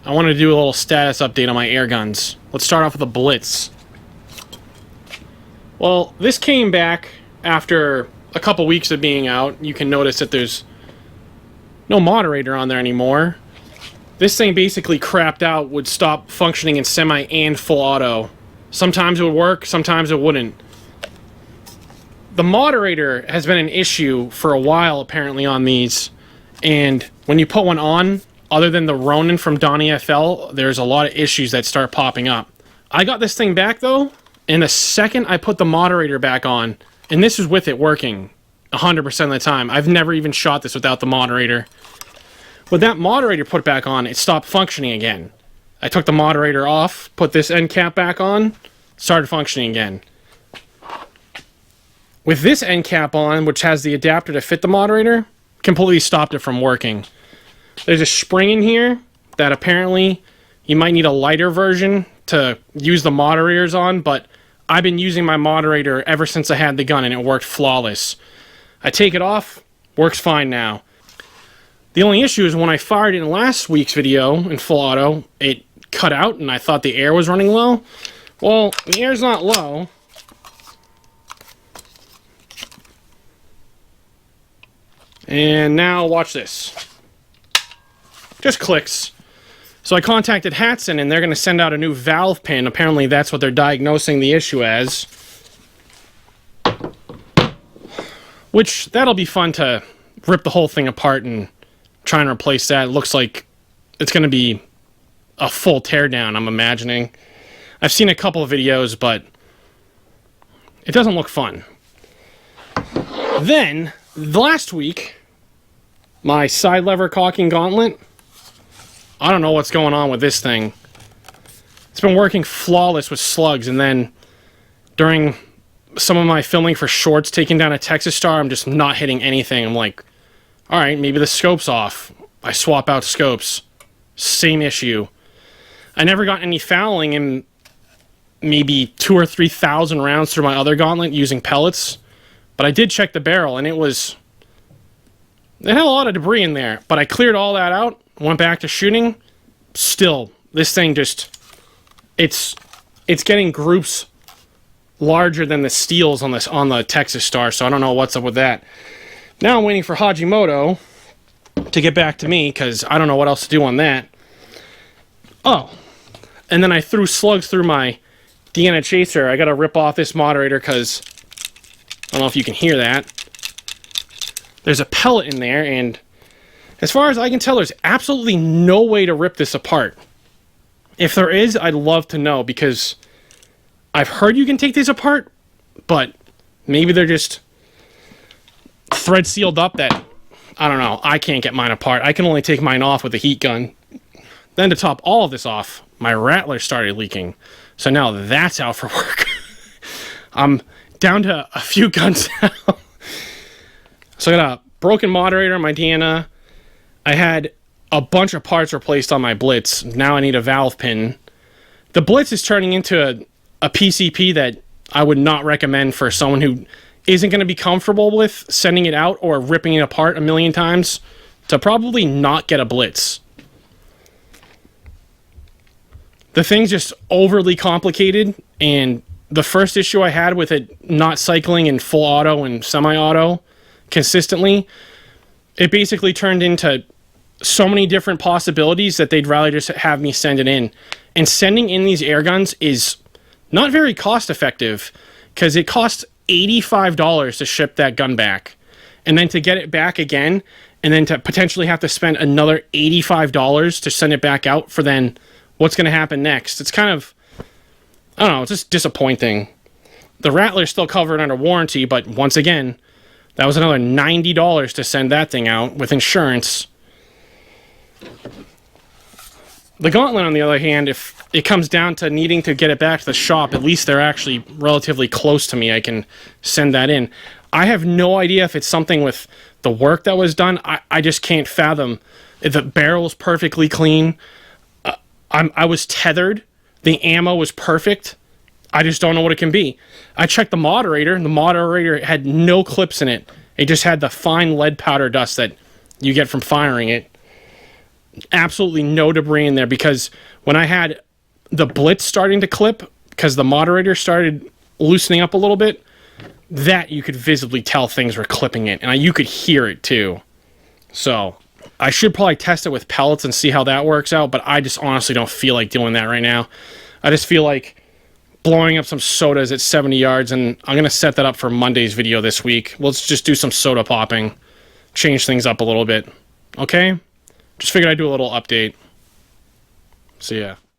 I wanted to do a little status update on my air guns. Let's start off with the Blitz. Well, this came back after a couple weeks of being out. You can notice that there's no moderator on there anymore. This thing basically crapped out, would stop functioning in semi and full auto. Sometimes it would work, sometimes it wouldn't. The moderator has been an issue for a while apparently on these, and when you put one on, other than the Ronin from Donnie FL, there's a lot of issues that start popping up. I got this thing back though, and the second I put the moderator back on, and this is with it working 100% of the time. I've never even shot this without the moderator. With that moderator put back on, it stopped functioning again. I took the moderator off, put this end cap back on, started functioning again. With this end cap on, which has the adapter to fit the moderator, completely stopped it from working. There's a spring in here that apparently you might need a lighter version to use the moderators on, but I've been using my moderator ever since I had the gun and it worked flawless. I take it off, works fine now. The only issue is when I fired it in last week's video in full auto, it cut out and I thought the air was running low. Well, the air's not low. And now watch this. Just clicks. So I contacted Hatson and they're going to send out a new valve pin. Apparently that's what they're diagnosing the issue as. Which, that'll be fun to rip the whole thing apart and try and replace that. It looks like it's going to be a full teardown, I'm imagining. I've seen a couple of videos, but it doesn't look fun. Then, last week, my side lever cocking gauntlet, I don't know what's going on with this thing. It's been working flawless with slugs, and then during some of my filming for shorts taking down a Texas Star, I'm just not hitting anything. I'm like, alright, maybe the scope's off. I swap out scopes. Same issue. I never got any fouling in maybe 2,000 or 3,000 rounds through my other gauntlet using pellets, but I did check the barrel, and it had a lot of debris in there, but I cleared all that out, went back to shooting. Still, this thing just, it's getting groups larger than the steels on the Texas Star, so I don't know what's up with that. Now I'm waiting for Hajimoto to get back to me, because I don't know what else to do on that. Oh, and then I threw slugs through my Deanna Chaser. I gotta rip off this moderator, because I don't know if you can hear that. There's a pellet in there, and as far as I can tell, there's absolutely no way to rip this apart. If there is, I'd love to know, because I've heard you can take these apart, but maybe they're just thread sealed up that, I don't know, I can't get mine apart. I can only take mine off with a heat gun. Then to top all of this off, my Rattler started leaking. So now that's out for work. I'm down to a few guns now. So I got a broken moderator on my Deanna. I had a bunch of parts replaced on my Blitz. Now I need a valve pin. The Blitz is turning into a PCP that I would not recommend for someone who isn't going to be comfortable with sending it out or ripping it apart a million times, to probably not get a Blitz. The thing's just overly complicated, and the first issue I had with it not cycling in full auto and semi-auto consistently, it basically turned into so many different possibilities that they'd rather just have me send it in. And sending in these air guns is not very cost effective, because it costs $85 to ship that gun back, and then to get it back again, and then to potentially have to spend another $85 to send it back out for then what's going to happen next. It's kind of, I don't know, it's just disappointing. The Rattler's still covered under warranty, but once again, that was another $90 to send that thing out with insurance. The Gauntlet, on the other hand, if it comes down to needing to get it back to the shop, at least they're actually relatively close to me. I can send that in. I have no idea if it's something with the work that was done. I just can't fathom. The barrel's perfectly clean. I was tethered. The ammo was perfect. I just don't know what it can be. I checked the moderator, and the moderator had no clips in it. It just had the fine lead powder dust that you get from firing it. absolutely no debris in there, because when I had the Blitz starting to clip, because the moderator started loosening up a little bit, that you could visibly tell things were clipping it, and you could hear it too. So I should probably test it with pellets and see how that works out, but I just honestly don't feel like doing that right now. I just feel like blowing up some sodas at 70 yards, and I'm going to set that up for Monday's video this week. Let's just do some soda popping, change things up a little bit. Okay? Just figured I'd do a little update. See ya.